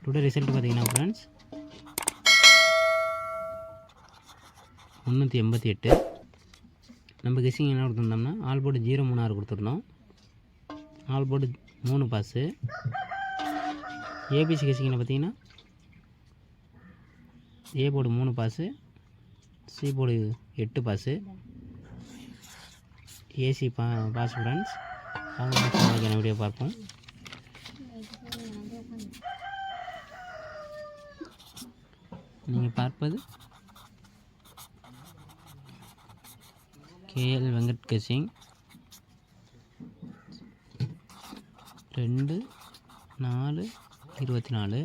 Today result பார்த்தீங்கன்னா friends 388. நம்ம guessing என்ன கொடுத்துருந்தோம்னா ஆல் போர்டு 0-3-6 கொடுத்துருந்தோம். All board 3 pass. ஏபிசி கெஸ்ஸிங்கில் பார்த்தீங்கன்னா A board 3 pass, C board 8 pass, AC pass friends. அவங்க வீடியோ பார்ப்போம். நீங்கள் பார்ப்பது KL Venkat guessing 2-4-24.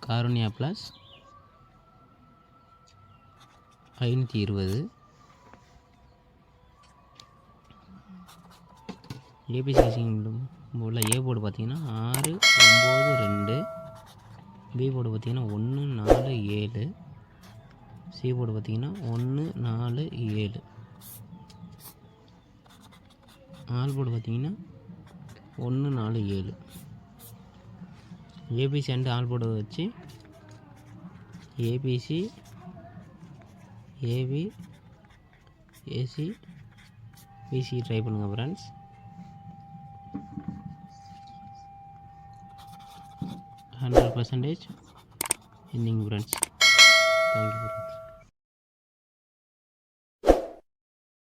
Karunya plus 520. ABC guessing உள்ள ஏ போர்டு பார்த்தீங்கன்னா 6-9-2, பி போர்டு பார்த்தீங்கன்னா 1-4-7, சி போர்டு பார்த்தீங்கன்னா 1-4-7, ஆல் போர்டு பார்த்தீங்கன்னா 1-4-7. ஏபிசி அண்டு ஆல் போர்டு வச்சு ABC, AB, AC, BC try பண்ணுங்கள் friends. 100% winning friends. Thank you.